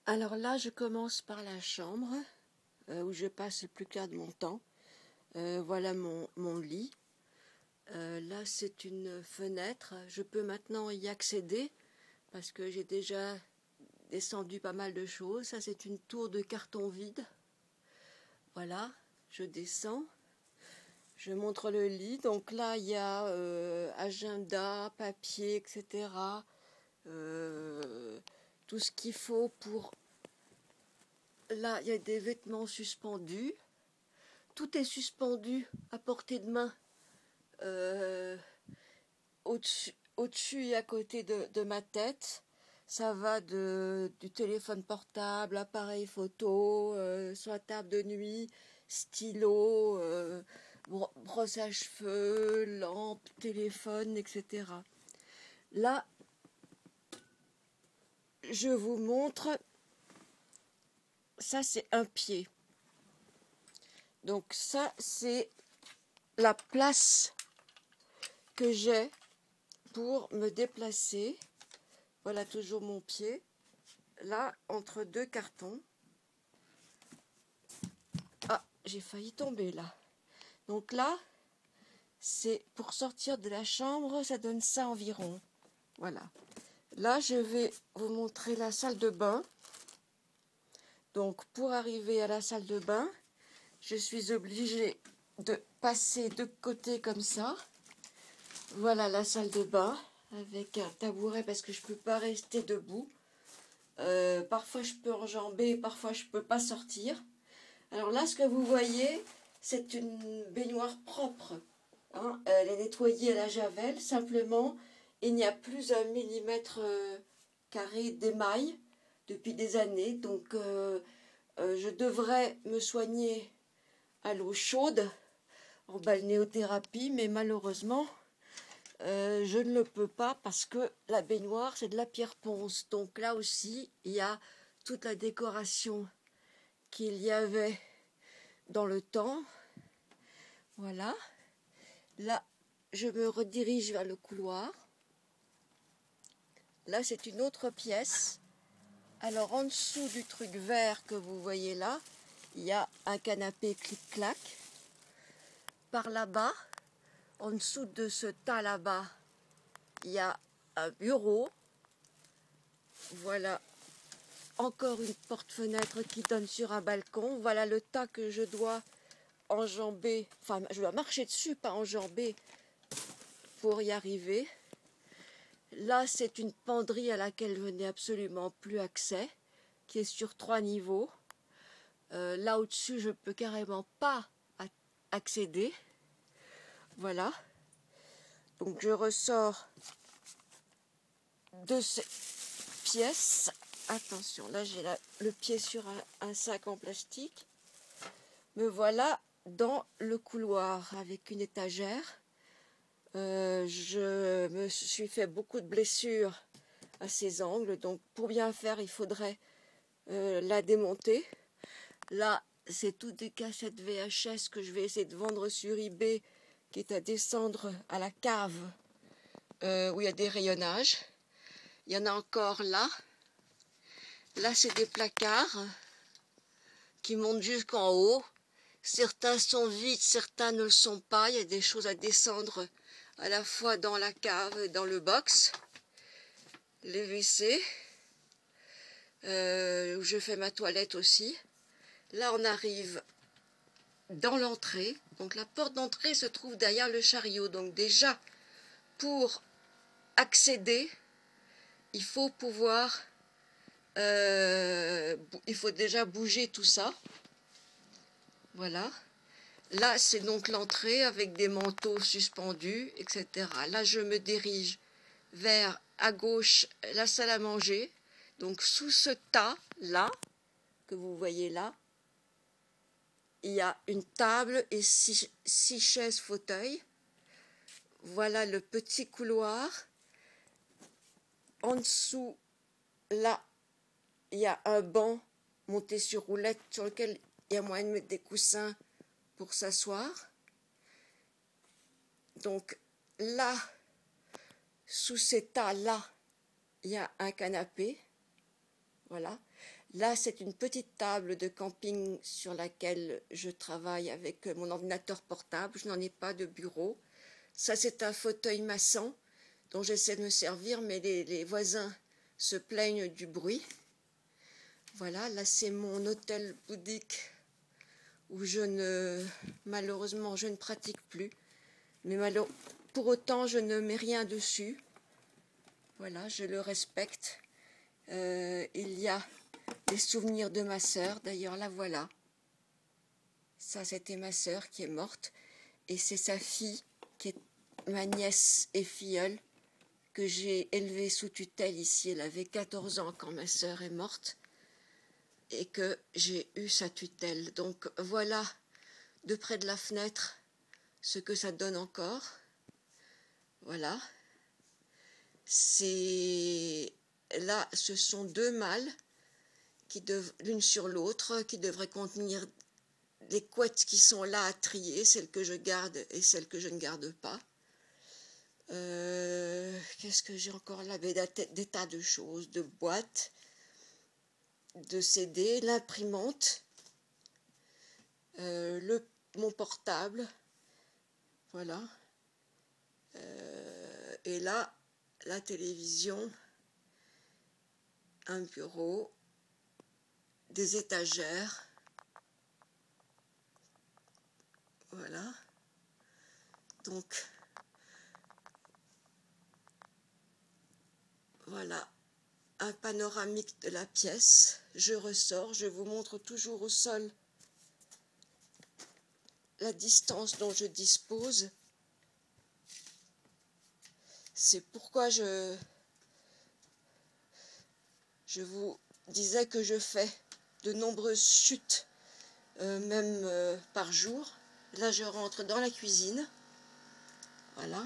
Alors là, je commence par la chambre, où je passe le plus clair de mon temps. Voilà mon lit. Là, c'est une fenêtre. Je peux maintenant y accéder parce que j'ai déjà descendu pas mal de choses. Ça, c'est une tour de carton vide. Voilà, je descends. Je montre le lit. Donc là, il y a agenda, papier, etc. Tout ce qu'il faut pour... Là, il y a des vêtements suspendus. Tout est suspendu à portée de main, au-dessus et à côté de ma tête. Ça va du téléphone portable, appareil photo, sur la table de nuit, stylo, brosse à cheveux, lampe, téléphone, etc. Là, je vous montre, ça c'est un pied. Donc ça c'est la place que j'ai pour me déplacer. Voilà toujours mon pied, là entre deux cartons. Ah, j'ai failli tomber là. Donc là, c'est pour sortir de la chambre, ça donne ça environ. Voilà. Là, je vais vous montrer la salle de bain. Donc pour arriver à la salle de bain, je suis obligée de passer de côté comme ça. Voilà la salle de bain avec un tabouret parce que je ne peux pas rester debout. Parfois je peux enjamber, parfois je ne peux pas sortir. Alors là, ce que vous voyez, c'est une baignoire propre. Hein. Elle est nettoyée à la javel. Simplement, il n'y a plus 1 mm carré d'émail depuis des années. Donc je devrais me soigner à l'eau chaude en balnéothérapie, mais malheureusement je ne le peux pas parce que la baignoire c'est de la pierre ponce. Donc là aussi il y a toute la décoration qu'il y avait dans le temps. Voilà. Là je me redirige vers le couloir. Là c'est une autre pièce. Alors en dessous du truc vert que vous voyez là, il y a un canapé clic-clac. Par là-bas, en dessous de ce tas là-bas, il y a un bureau. Voilà encore une porte-fenêtre qui donne sur un balcon. Voilà le tas que je dois enjamber, enfin je dois marcher dessus, pas enjamber, pour y arriver. Là c'est une penderie à laquelle je n'ai absolument plus accès, qui est sur 3 niveaux. Là au-dessus je ne peux carrément pas accéder. Voilà. Donc je ressors de ces pièces. Attention, là j'ai le pied sur un sac en plastique. Me voilà dans le couloir avec une étagère. Je me suis fait beaucoup de blessures à ces angles. Donc pour bien faire, il faudrait la démonter. Là, c'est toutes des cassettes VHS que je vais essayer de vendre sur eBay, qui est à descendre à la cave où il y a des rayonnages. Il y en a encore là. Là, c'est des placards qui montent jusqu'en haut. Certains sont vides, certains ne le sont pas. Il y a des choses à descendre à la fois dans la cave et dans le box. Les WC, où je fais ma toilette aussi. Là, on arrive dans l'entrée. Donc, la porte d'entrée se trouve derrière le chariot. Donc, déjà, pour accéder, il faut pouvoir... il faut déjà bouger tout ça. Voilà. Là, c'est donc l'entrée avec des manteaux suspendus, etc. Là, je me dirige vers, à gauche, la salle à manger. Donc, sous ce tas-là, que vous voyez là, il y a une table et 6 chaises fauteuils. Voilà le petit couloir. En dessous, là, il y a un banc monté sur roulette sur lequel il y a moyen de mettre des coussins pour s'asseoir. Donc là, sous ces tas-là, il y a un canapé. Voilà. Là, c'est une petite table de camping sur laquelle je travaille avec mon ordinateur portable. Je n'en ai pas de bureau. Ça, c'est un fauteuil maçon dont j'essaie de me servir, mais les voisins se plaignent du bruit. Voilà, là, c'est mon hôtel bouddhique où malheureusement, je ne pratique plus. Mais pour autant, je ne mets rien dessus. Voilà, je le respecte. Il y a les souvenirs de ma sœur. D'ailleurs, la voilà. Ça, c'était ma sœur qui est morte. Et c'est sa fille, qui est ma nièce et filleule, que j'ai élevée sous tutelle ici. Elle avait 14 ans quand ma sœur est morte. Et que j'ai eu sa tutelle. Donc, voilà, de près de la fenêtre, ce que ça donne encore. Voilà. Là, ce sont deux malles l'une sur l'autre qui devraient contenir les couettes qui sont là à trier, celles que je garde et celles que je ne garde pas. Qu'est-ce que j'ai encore là? Des tas de choses, de boîtes, de CD, l'imprimante, mon portable, voilà. Et là, la télévision, un bureau, des étagères, voilà. Donc, voilà un panoramique de la pièce. Je ressors, je vous montre toujours au sol la distance dont je dispose. C'est pourquoi je vous disais que je fais de nombreuses chutes, même par jour. Là, je rentre dans la cuisine. Voilà.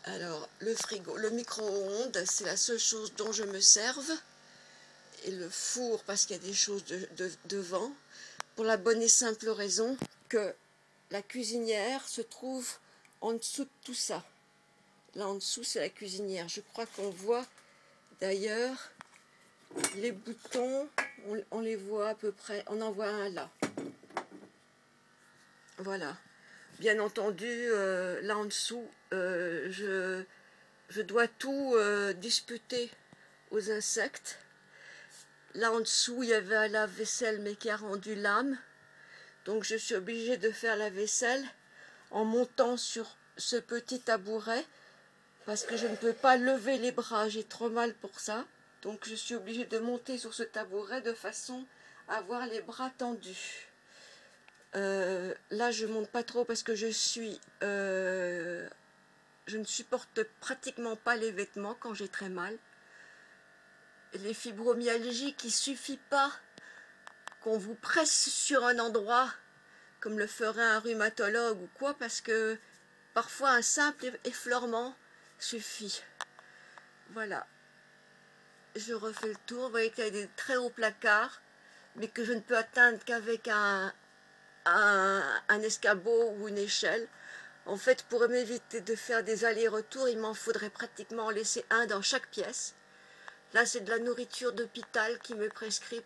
Alors, le frigo, le micro-ondes, c'est la seule chose dont je me serve. Et le four, parce qu'il y a des choses devant. Pour la bonne et simple raison que la cuisinière se trouve en dessous de tout ça. Là en dessous, c'est la cuisinière. Je crois qu'on voit d'ailleurs les boutons, on les voit à peu près, on en voit un là. Voilà. Bien entendu, là en dessous, je dois tout disputer aux insectes. Là en dessous, il y avait un lave-vaisselle mais qui a rendu l'âme. Donc je suis obligée de faire la vaisselle en montant sur ce petit tabouret parce que je ne peux pas lever les bras, j'ai trop mal pour ça. Donc je suis obligée de monter sur ce tabouret de façon à avoir les bras tendus. Là je monte pas trop parce que je ne supporte pratiquement pas les vêtements quand j'ai très mal. Les fibromyalgies, il ne suffit pas qu'on vous presse sur un endroit comme le ferait un rhumatologue ou quoi, parce que parfois un simple effleurement suffit. Voilà. Je refais le tour. Vous voyez qu'il y a des très hauts placards, mais que je ne peux atteindre qu'avec un escabeau ou une échelle. En fait, pour m'éviter de faire des allers-retours, il m'en faudrait pratiquement en laisser un dans chaque pièce. Là, c'est de la nourriture d'hôpital qui me prescrit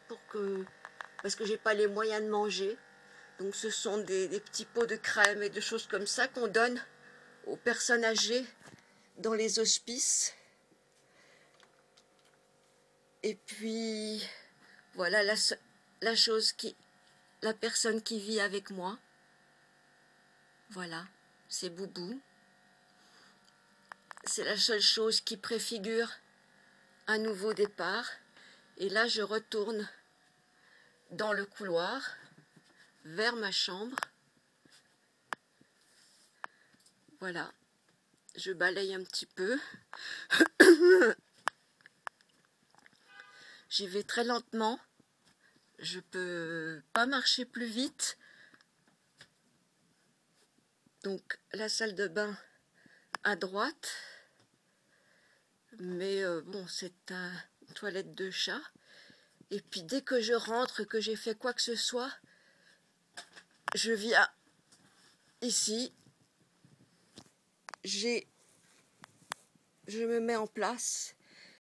parce que j'ai pas les moyens de manger. Donc ce sont des petits pots de crème et de choses comme ça qu'on donne aux personnes âgées dans les hospices. Et puis voilà la personne qui vit avec moi. Voilà, c'est Boubou. C'est la seule chose qui préfigure un nouveau départ. Et là, je retourne dans le couloir vers ma chambre. Voilà, je balaye un petit peu. J'y vais très lentement. Je peux pas marcher plus vite. Donc la salle de bain à droite. Mais bon, c'est une toilette de chat. Et puis dès que je rentre, que j'ai fait quoi que ce soit, je viens ici. Je me mets en place.